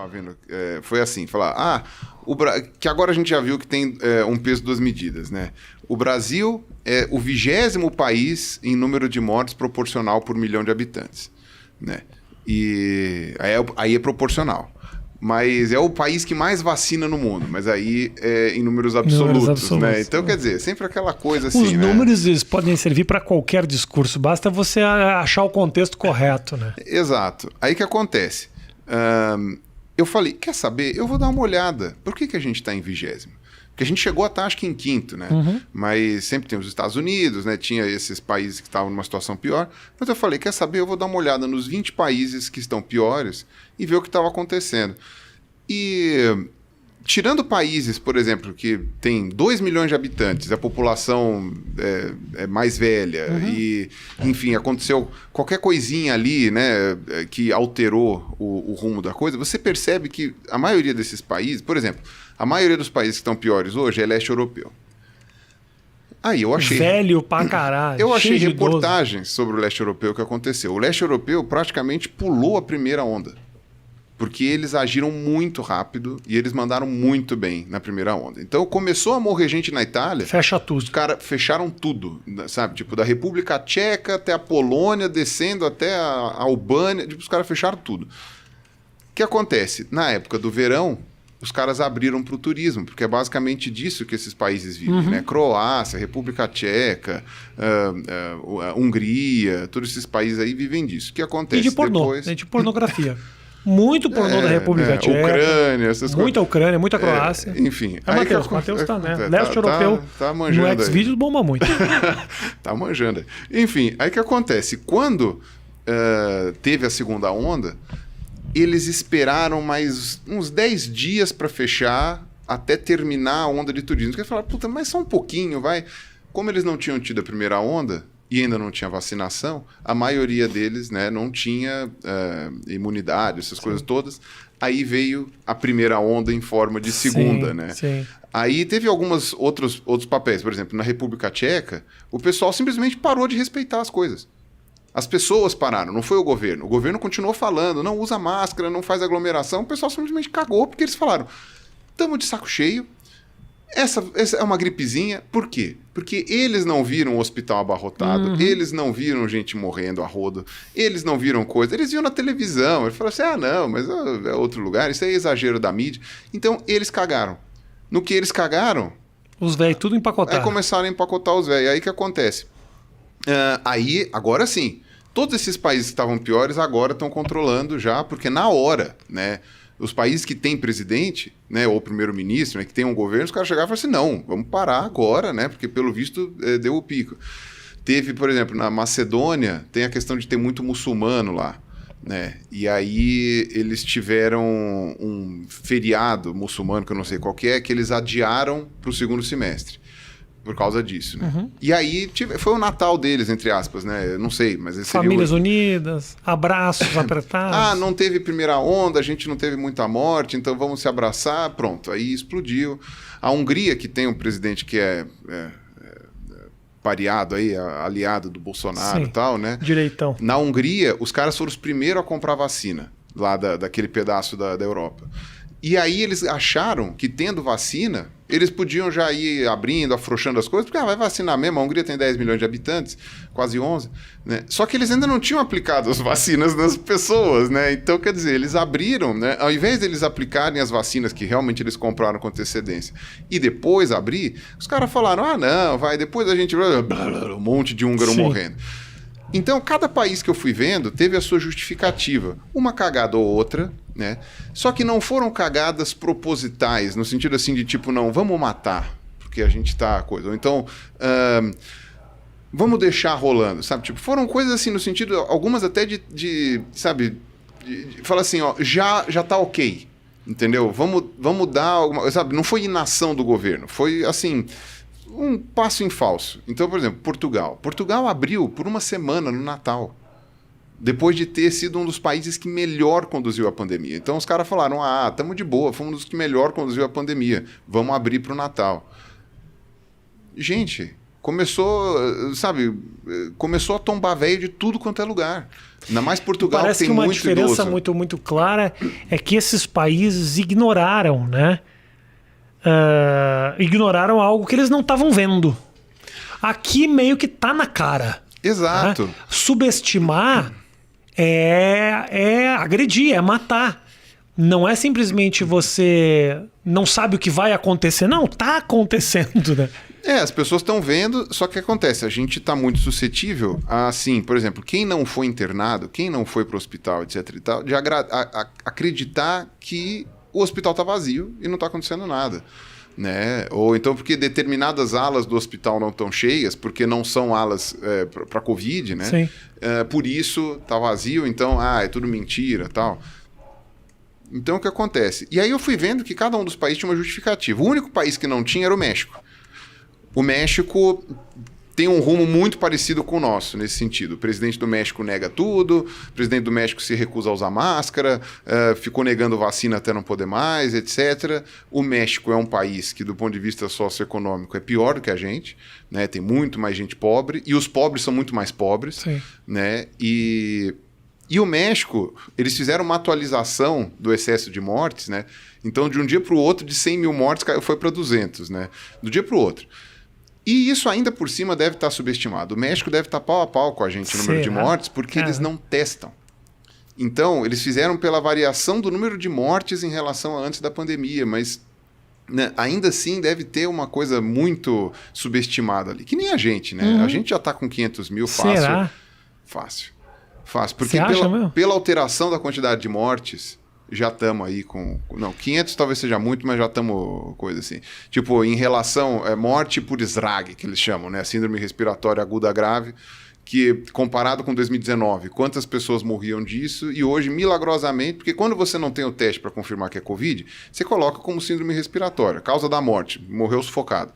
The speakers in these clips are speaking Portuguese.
estava vendo, foi assim, falar, que agora a gente já viu que tem um peso duas medidas, né? O Brasil é o 20º país em número de mortes proporcional por milhão de habitantes, né? E aí é proporcional. Mas é o país que mais vacina no mundo, mas aí é em números absolutos, né? Então, quer dizer, sempre aquela coisa assim, os números eles podem servir para qualquer discurso, basta você achar o contexto correto, né? Exato. Aí que acontece? Eu falei, quer saber? Eu vou dar uma olhada. Por que a gente está em 20º? Porque a gente chegou a estar, acho que em 5º, né? Uhum. Mas sempre tem os Estados Unidos, né? Tinha esses países que estavam numa situação pior. Mas eu falei, quer saber? Eu vou dar uma olhada nos 20 países que estão piores e ver o que estava acontecendo. E tirando países, por exemplo, que tem 2 milhões de habitantes, a população é mais velha, e, enfim, aconteceu qualquer coisinha ali, né, que alterou o rumo da coisa, você percebe que a maioria desses países, por exemplo, a maioria dos países que estão piores hoje é leste europeu. Aí eu achei... Velho pra caralho. Eu achei reportagens sobre o leste europeu que aconteceu. O leste europeu praticamente pulou a primeira onda. Porque eles agiram muito rápido e eles mandaram muito bem na primeira onda. Então começou a morrer gente na Itália. Fecha tudo. Os caras fecharam tudo, sabe? Tipo, da República Tcheca até a Polônia, descendo até a Albânia. Tipo, os caras fecharam tudo. O que acontece? Na época do verão, os caras abriram para o turismo, porque é basicamente disso que esses países vivem, né? Croácia, República Tcheca, Hungria, todos esses países aí vivem disso. O que acontece? E de pornô, depois... de pornografia. Muito pornô da República Tcheca. Ucrânia, essas coisas. Muita Ucrânia, muita Croácia. Enfim. Matheus, Matheus tá, né? Leste europeu, tá manjando no Xvideos bomba muito. Tá manjando. Enfim, aí que acontece? Quando teve a segunda onda, eles esperaram mais uns 10 dias para fechar até terminar a onda de turismo. Porque eles falaram, puta, mas só um pouquinho, vai. Como eles não tinham tido a primeira onda e ainda não tinha vacinação, a maioria deles, né, não tinha imunidade, essas coisas todas. Aí veio a primeira onda em forma de segunda, né? Sim. Aí teve alguns outros papéis. Por exemplo, na República Tcheca, o pessoal simplesmente parou de respeitar as coisas. As pessoas pararam, não foi o governo. O governo continuou falando, não usa máscara, não faz aglomeração. O pessoal simplesmente cagou, porque eles falaram, estamos de saco cheio, essa é uma gripezinha. Por quê? Porque eles não viram o hospital abarrotado, eles não viram gente morrendo a rodo, eles não viram coisa, eles viam na televisão. Eles falaram assim, não, mas é outro lugar, isso é exagero da mídia. Então, eles cagaram. No que eles cagaram... Os velhos tudo empacotaram. Aí começaram a empacotar os velhos. Aí o que acontece? Aí, agora sim, todos esses países que estavam piores agora estão controlando já, porque na hora, né, os países que têm presidente, né, ou primeiro-ministro, né, que tem um governo, os caras chegaram e falaram assim, não, vamos parar agora, né, porque pelo visto deu o pico. Teve, por exemplo, na Macedônia, tem a questão de ter muito muçulmano lá, né, e aí eles tiveram um feriado muçulmano, que eu não sei qual que eles adiaram para o segundo semestre. Por causa disso, né? E aí foi o Natal deles, entre aspas, né? Eu não sei, mas... Famílias unidas, abraços apertados. Não teve primeira onda, a gente não teve muita morte, então vamos se abraçar. Pronto, aí explodiu. A Hungria, que tem um presidente que é pareado aí, aliado do Bolsonaro e tal, né? Direitão. Na Hungria, os caras foram os primeiros a comprar vacina, lá daquele pedaço da Europa. E aí eles acharam que, tendo vacina, eles podiam já ir abrindo, afrouxando as coisas, porque vai vacinar mesmo, a Hungria tem 10 milhões de habitantes, quase 11, né? Só que eles ainda não tinham aplicado as vacinas nas pessoas, né? Então, quer dizer, eles abriram, né? Ao invés de eles aplicarem as vacinas que realmente eles compraram com antecedência e depois abrir, os caras falaram, não, depois a gente... um monte de húngaro morrendo. Então, cada país que eu fui vendo teve a sua justificativa. Uma cagada ou outra, né? Só que não foram cagadas propositais, no sentido assim de tipo, não, vamos matar, porque a gente tá coisa. Ou então, vamos deixar rolando, sabe? Tipo, foram coisas assim, no sentido, algumas até sabe, fala assim, ó, já tá ok, entendeu? Vamos dar alguma, sabe? Não foi inação do governo, foi assim... um passo em falso. Então, por exemplo, Portugal. Portugal abriu por uma semana no Natal, depois de ter sido um dos países que melhor conduziu a pandemia. Então, os caras falaram, estamos de boa, fomos um dos que melhor conduziu a pandemia, vamos abrir para o Natal. Gente, começou, sabe, começou a tombar velho de tudo quanto é lugar. Ainda mais Portugal, parece tem que uma muito diferença idoso. muito clara é que esses países ignoraram, né? Ignoraram algo que eles não estavam vendo. Aqui meio que tá na cara. Exato. Né? Subestimar é agredir, é matar. Não é simplesmente você não sabe o que vai acontecer. Não, tá acontecendo, né? As pessoas estão vendo, só que acontece, a gente está muito suscetível a, assim, por exemplo, quem não foi internado, quem não foi para o hospital, etc e tal, de acreditar que o hospital está vazio e não está acontecendo nada. Né? Ou então porque determinadas alas do hospital não estão cheias, porque não são alas para Covid, né? Sim. Por isso está vazio, então é tudo mentira, tal. Então o que acontece? E aí eu fui vendo que cada um dos países tinha uma justificativa. O único país que não tinha era o México. O México tem um rumo muito parecido com o nosso, nesse sentido. O presidente do México nega tudo, o presidente do México se recusa a usar máscara, ficou negando vacina até não poder mais, etc. O México é um país que, do ponto de vista socioeconômico, é pior do que a gente, né? Tem muito mais gente pobre, e os pobres são muito mais pobres. Sim. Né? E o México, eles fizeram uma atualização do excesso de mortes, né? Então, de um dia para o outro, de 100 mil mortes, foi para 200, né? Do dia para o outro. E isso ainda por cima deve estar subestimado. O México deve estar pau a pau com a gente no número de mortes, porque eles não testam. Então, eles fizeram pela variação do número de mortes em relação a antes da pandemia, mas né, ainda assim deve ter uma coisa muito subestimada ali. Que nem a gente, né? A gente já está com 500 mil fácil. Será? Fácil. Porque pela alteração da quantidade de mortes, já estamos aí com... Não, 500 talvez seja muito, mas já estamos coisa assim. Tipo, em relação... morte por SRAG, que eles chamam, né? Síndrome respiratória aguda grave, que comparado com 2019, quantas pessoas morriam disso, e hoje, milagrosamente, porque quando você não tem o teste para confirmar que é Covid, você coloca como síndrome respiratória, causa da morte, morreu sufocado.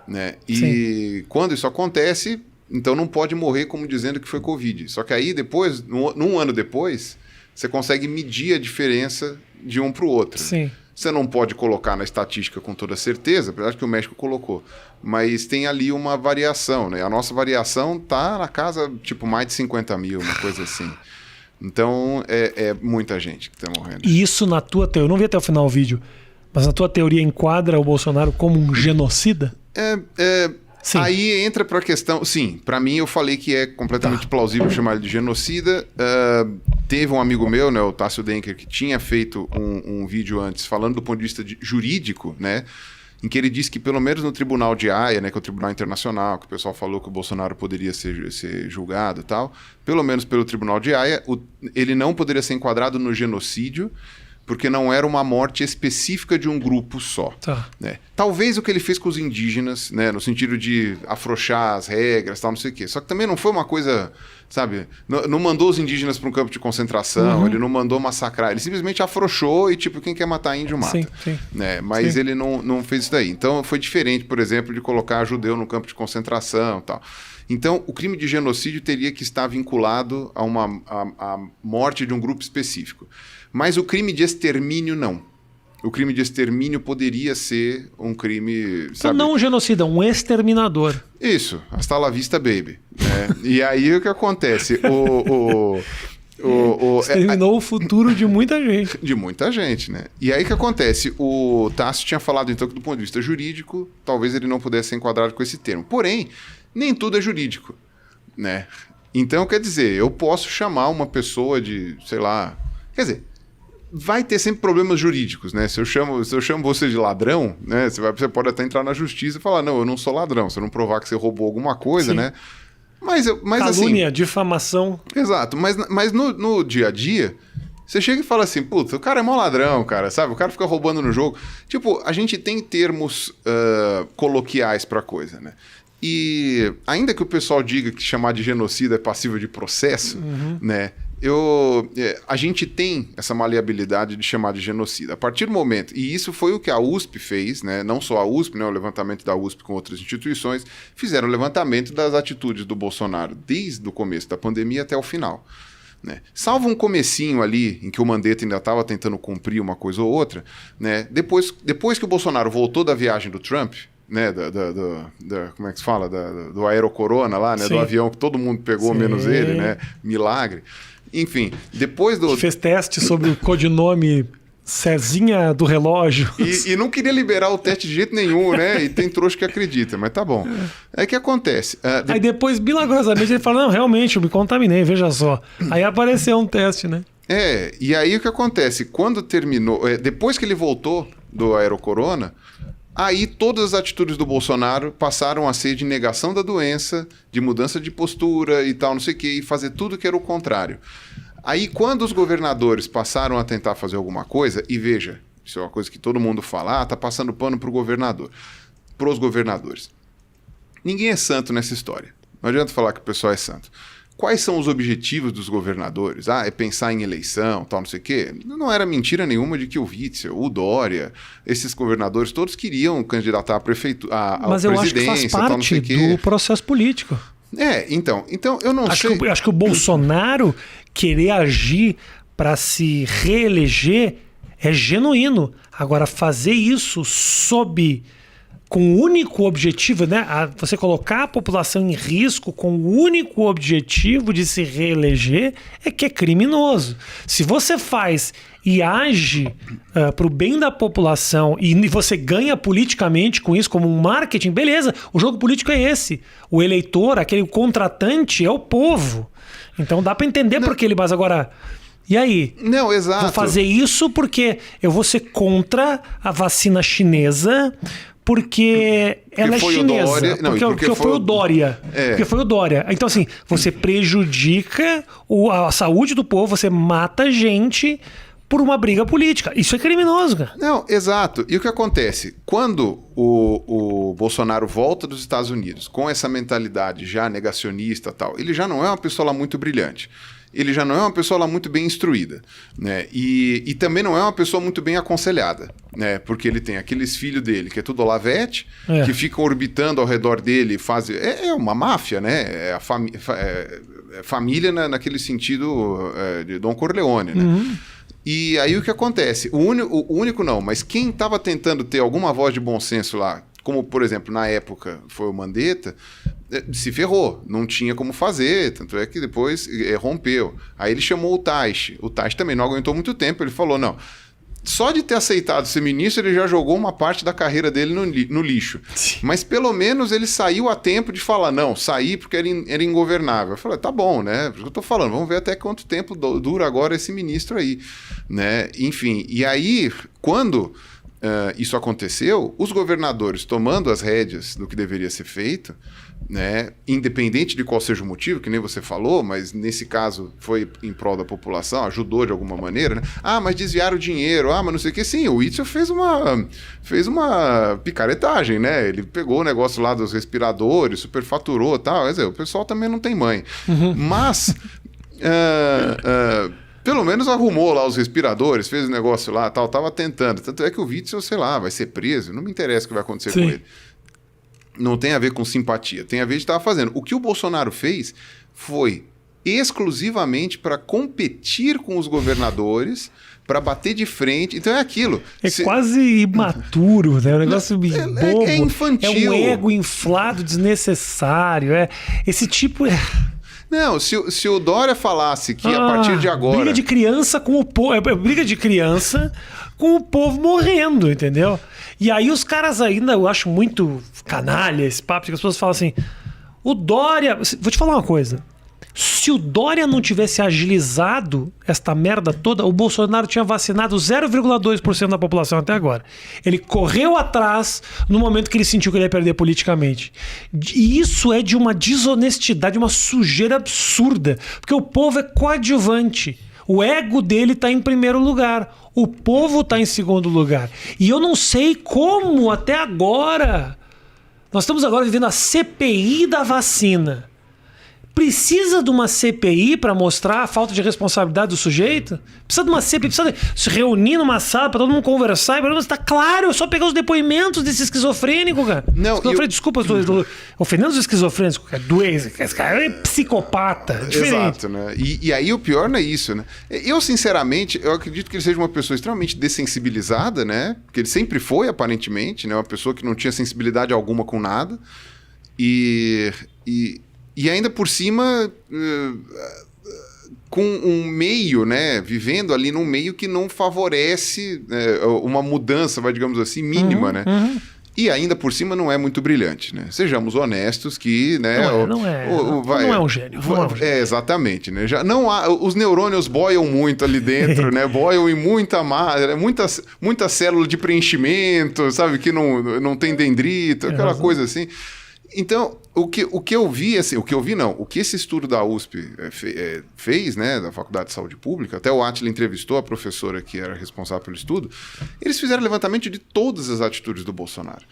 Né? E quando isso acontece, então não pode morrer como dizendo que foi Covid. Só que aí depois, num ano depois, você consegue medir a diferença de um para o outro. Sim. Você não pode colocar na estatística com toda certeza, apesar que o México colocou, mas tem ali uma variação, né? A nossa variação está na casa, tipo, mais de 50 mil, uma coisa assim. Então, é muita gente que está morrendo. E isso na tua teoria, eu não vi até o final o vídeo, mas na tua teoria enquadra o Bolsonaro como um genocida? Sim. Aí entra para a questão... Sim, para mim eu falei que é completamente plausível chamar ele de genocida. Teve um amigo meu, né, o Tássio Denker, que tinha feito um vídeo antes falando do ponto de vista jurídico, né, em que ele disse que pelo menos no Tribunal de Haia, né, que é o Tribunal Internacional, que o pessoal falou que o Bolsonaro poderia ser julgado e tal, pelo menos pelo Tribunal de Haia, ele não poderia ser enquadrado no genocídio, porque não era uma morte específica de um grupo só. Tá. Né? Talvez o que ele fez com os indígenas, né, no sentido de afrouxar as regras, tal, não sei o quê. Só que também não foi uma coisa, sabe? Não mandou os indígenas para um campo de concentração, ele não mandou massacrar, ele simplesmente afrouxou e, tipo, quem quer matar índio mata. Sim. Né? Mas Sim. ele não fez isso daí. Então foi diferente, por exemplo, de colocar judeu no campo de concentração e tal. Então, o crime de genocídio teria que estar vinculado a morte de um grupo específico. Mas o crime de extermínio, não. O crime de extermínio poderia ser um crime... Então, não um genocida, um exterminador. Isso, hasta la vista, baby. Né? E aí o que acontece? Exterminou o futuro de muita gente. De muita gente, né? E aí o que acontece? O Tássio tinha falado, então, que do ponto de vista jurídico, talvez ele não pudesse ser enquadrado com esse termo. Porém, nem tudo é jurídico, né? Então, quer dizer, eu posso chamar uma pessoa de, sei lá... Quer dizer, vai ter sempre problemas jurídicos, né? Se eu chamo você de ladrão, né? Você pode até entrar na justiça e falar, não, eu não sou ladrão. Se eu não provar que você roubou alguma coisa, né? Mas calúnia, assim, difamação. Exato, mas no dia a dia, você chega e fala assim, puta, o cara é mó ladrão, cara, sabe? O cara fica roubando no jogo. Tipo, a gente tem termos coloquiais pra coisa, né? E ainda que o pessoal diga que chamar de genocida é passível de processo, né? A gente tem essa maleabilidade de chamar de genocida. A partir do momento, e isso foi o que a USP fez, né? Não só a USP, né? O levantamento da USP com outras instituições, fizeram o levantamento das atitudes do Bolsonaro desde o começo da pandemia até o final. Né? Salvo um comecinho ali, em que o Mandetta ainda estava tentando cumprir uma coisa ou outra, né? Depois que o Bolsonaro voltou da viagem do Trump, né, como é que se fala? Do Aerocorona lá, né, do avião que todo mundo pegou, menos ele, né? Milagre. Enfim, depois do... Fez teste sobre o codinome Cezinha do relógio. E não queria liberar o teste de jeito nenhum, né? E tem trouxa que acredita, mas tá bom. Aí o que acontece? Aí depois, milagrosamente, ele fala, não, realmente, eu me contaminei, veja só. Aí apareceu um teste, né? E aí o que acontece? Quando terminou... depois que ele voltou do Aerocorona, aí todas as atitudes do Bolsonaro passaram a ser de negação da doença, de mudança de postura e tal, não sei o quê, e fazer tudo que era o contrário. Aí, quando os governadores passaram a tentar fazer alguma coisa, e veja, isso é uma coisa que todo mundo fala, tá passando pano pro governador, pros governadores. Ninguém é santo nessa história. Não adianta falar que o pessoal é santo. Quais são os objetivos dos governadores? É pensar em eleição, tal, não sei o quê. Não era mentira nenhuma de que o Witzel, o Dória, esses governadores todos queriam candidatar à prefeitura, à Mas eu presidência, acho que faz parte do processo político. Então eu não sei... Acho que o Bolsonaro querer agir para se reeleger é genuíno. Agora, fazer isso com o único objetivo, né? Você colocar a população em risco com o único objetivo de se reeleger é que é criminoso. Se você faz e age para o bem da população e você ganha politicamente com isso, como um marketing, beleza, o jogo político é esse. O eleitor, aquele contratante, é o povo. Então dá para entender por que ele... Mas agora... E aí? Não, exato. Vou fazer isso porque eu vou ser contra a vacina chinesa... Porque ela é chinesa. Porque foi o Dória. Porque foi o Dória. Então, assim, você prejudica a saúde do povo, você mata gente por uma briga política. Isso é criminoso, cara. Não, exato. E o que acontece? Quando o Bolsonaro volta dos Estados Unidos com essa mentalidade já negacionista e tal, ele já não é uma pessoa lá muito brilhante. Ele já não é uma pessoa lá muito bem instruída, né? E também não é uma pessoa muito bem aconselhada, né? Porque ele tem aqueles filhos dele, que é tudo Olavete, que ficam orbitando ao redor dele e fazem... É uma máfia, né? É a família naquele sentido de Dom Corleone, né? Uhum. E aí o que acontece? O único não, mas quem estava tentando ter alguma voz de bom senso lá, como, por exemplo, na época foi o Mandetta, se ferrou, não tinha como fazer, tanto é que depois rompeu. Aí ele chamou o Taishi também não aguentou muito tempo, ele falou, não, só de ter aceitado ser ministro, ele já jogou uma parte da carreira dele no lixo. Sim. Mas pelo menos ele saiu a tempo de falar, não, saí porque era ingovernável. Eu falei, tá bom, né? Por isso que eu tô falando, vamos ver até quanto tempo dura agora esse ministro aí, né? Enfim, e aí, quando... isso aconteceu, os governadores tomando as rédeas do que deveria ser feito, né, independente de qual seja o motivo, que nem você falou, mas nesse caso foi em prol da população, ajudou de alguma maneira, né? Mas desviaram o dinheiro, mas não sei o que. Sim, o Witzel fez uma picaretagem, né? Ele pegou o negócio lá dos respiradores, superfaturou e tal. Quer dizer, o pessoal também não tem mãe. Uhum. Mas... pelo menos arrumou lá os respiradores, fez o negócio lá, tal, tava tentando. Tanto é que o Witzel, sei lá, vai ser preso. Não me interessa o que vai acontecer com ele. Não tem a ver com simpatia, tem a ver de estar fazendo. O que o Bolsonaro fez foi exclusivamente para competir com os governadores, para bater de frente. Então é aquilo. Quase imaturo, né? Um negócio bobo. É infantil. É um ego inflado, desnecessário. Esse tipo... Não, se o Dória falasse que a partir de agora... Briga de criança com o povo... briga de criança com o povo morrendo, entendeu? E aí os caras ainda, eu acho muito canalha esse papo, que as pessoas falam assim, o Dória... Vou te falar uma coisa. Se o Dória não tivesse agilizado esta merda toda, o Bolsonaro tinha vacinado 0,2% da população até agora. Ele correu atrás no momento que ele sentiu que ele ia perder politicamente. E isso é de uma desonestidade, uma sujeira absurda. Porque o povo é coadjuvante. O ego dele está em primeiro lugar. O povo está em segundo lugar. E eu não sei como até agora... Nós estamos agora vivendo a CPI da vacina. Precisa de uma CPI para mostrar a falta de responsabilidade do sujeito? Precisa de uma CPI, precisa se reunir numa sala para todo mundo conversar. Está claro, é só pegar os depoimentos desse esquizofrênico, cara. Não, Desculpa, estou ofendendo os esquizofrênicos, cara. Doente, esse cara é psicopata. É diferente. Exato, né? E aí o pior não é isso, né? Eu, sinceramente, eu acredito que ele seja uma pessoa extremamente dessensibilizada, né? Porque ele sempre foi, aparentemente, né? Uma pessoa que não tinha sensibilidade alguma com nada. E ainda por cima, com um meio, né, vivendo ali num meio que não favorece uma mudança, digamos assim, mínima, né? E ainda por cima não é muito brilhante, né? Sejamos honestos que, né? Não é um gênio. Exatamente, né? Os neurônios boiam muito ali dentro, né? Boiam em muita célula de preenchimento, sabe? Que não tem dendrito, aquela coisa assim. Então, o que eu vi, assim, o que esse estudo da USP fez, né, da Faculdade de Saúde Pública, até o Átila entrevistou a professora que era responsável pelo estudo, eles fizeram levantamento de todas as atitudes do Bolsonaro.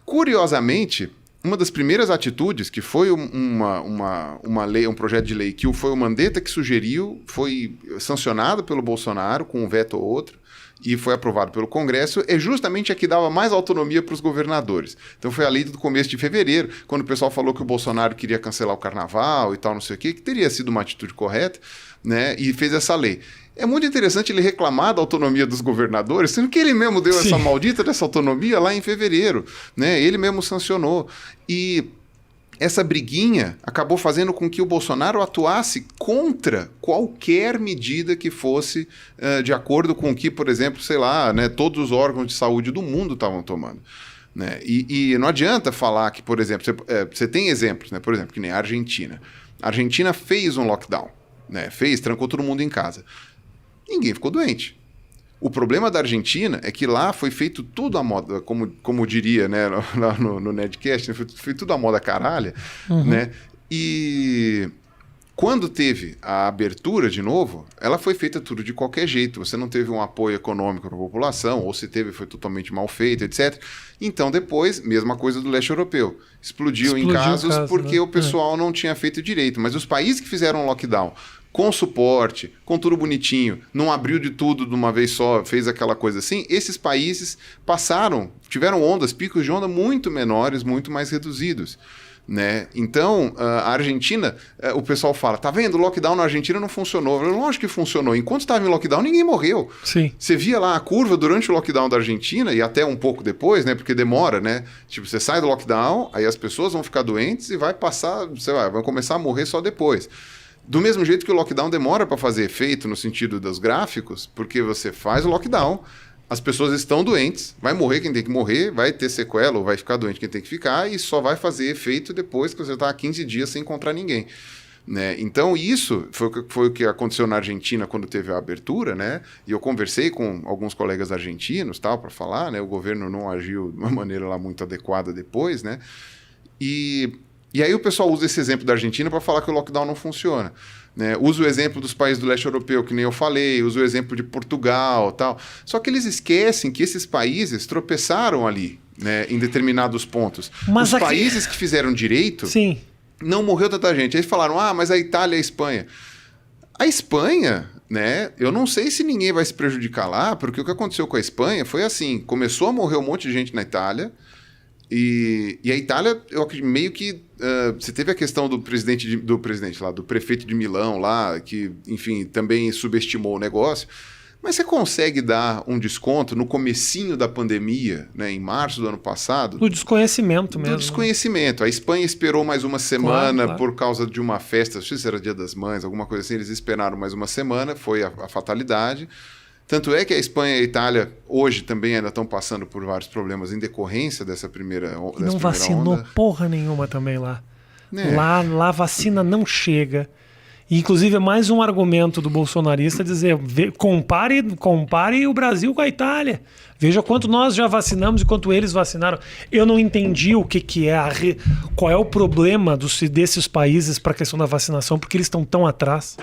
Curiosamente, uma das primeiras atitudes, que foi uma lei, um projeto de lei, que foi o Mandetta que sugeriu, foi sancionado pelo Bolsonaro, com um veto ou outro, e foi aprovado pelo Congresso, é justamente a que dava mais autonomia para os governadores. Então foi a lei do começo de fevereiro, quando o pessoal falou que o Bolsonaro queria cancelar o carnaval e tal, não sei o quê, que teria sido uma atitude correta, né, e fez essa lei. É muito interessante ele reclamar da autonomia dos governadores, sendo que ele mesmo deu essa maldita dessa autonomia lá em fevereiro, né, ele mesmo sancionou. E essa briguinha acabou fazendo com que o Bolsonaro atuasse contra qualquer medida que fosse de acordo com o que, por exemplo, sei lá, né, todos os órgãos de saúde do mundo estavam tomando. Né? E não adianta falar que, por exemplo, você tem exemplos, né? Por exemplo, que nem a Argentina. A Argentina fez um lockdown, né? Trancou todo mundo em casa. Ninguém ficou doente. O problema da Argentina é que lá foi feito tudo à moda, como diria, né, no Nerdcast, né, foi tudo à moda caralha, né? E quando teve a abertura de novo, ela foi feita tudo de qualquer jeito. Você não teve um apoio econômico para a população, ou se teve, foi totalmente mal feito, etc. Então depois, mesma coisa do leste europeu. Explodiu em casos porque o pessoal não tinha feito direito. Mas os países que fizeram lockdown com suporte, com tudo bonitinho, não abriu de tudo de uma vez só, fez aquela coisa assim, esses países tiveram picos de onda muito menores, muito mais reduzidos. Né? Então, a Argentina, o pessoal fala, tá vendo, o lockdown na Argentina não funcionou. Lógico que funcionou. Enquanto estava em lockdown, ninguém morreu. Sim. Você via lá a curva durante o lockdown da Argentina e até um pouco depois, né? Porque demora, né? Tipo, você sai do lockdown, aí as pessoas vão ficar doentes e vai começar a morrer só depois. Do mesmo jeito que o lockdown demora para fazer efeito no sentido dos gráficos, porque você faz o lockdown, as pessoas estão doentes, vai morrer quem tem que morrer, vai ter sequela ou vai ficar doente quem tem que ficar e só vai fazer efeito depois que você está há 15 dias sem encontrar ninguém. Né? Então isso foi o que aconteceu na Argentina quando teve a abertura, né? E eu conversei com alguns colegas argentinos para falar, né? O governo não agiu de uma maneira lá muito adequada depois, né? E aí o pessoal usa esse exemplo da Argentina para falar que o lockdown não funciona. Né? Usa o exemplo dos países do leste europeu, que nem eu falei, usa o exemplo de Portugal, tal. Só que eles esquecem que esses países tropeçaram ali, né, em determinados pontos. Mas os países que fizeram direito, não morreu tanta gente. Aí falaram, mas a Itália e a Espanha. A Espanha, né, eu não sei se ninguém vai se prejudicar lá, porque o que aconteceu com a Espanha foi assim, começou a morrer um monte de gente na Itália, e a Itália, eu acredito, meio que você teve a questão do prefeito de Milão lá, que, enfim, também subestimou o negócio, mas você consegue dar um desconto no comecinho da pandemia, né, em março do ano passado? Do desconhecimento mesmo. Do desconhecimento. A Espanha esperou mais uma semana por causa de uma festa, não sei se era Dia das Mães, alguma coisa assim, eles esperaram mais uma semana, foi a fatalidade. Tanto é que a Espanha e a Itália hoje também ainda estão passando por vários problemas em decorrência dessa primeira onda. Não vacinou porra nenhuma também lá. Lá a vacina não chega. E, inclusive, é mais um argumento do bolsonarista dizer, compare o Brasil com a Itália. Veja quanto nós já vacinamos e quanto eles vacinaram. Eu não entendi o que é qual é o problema desses países para a questão da vacinação, porque eles estão tão atrás.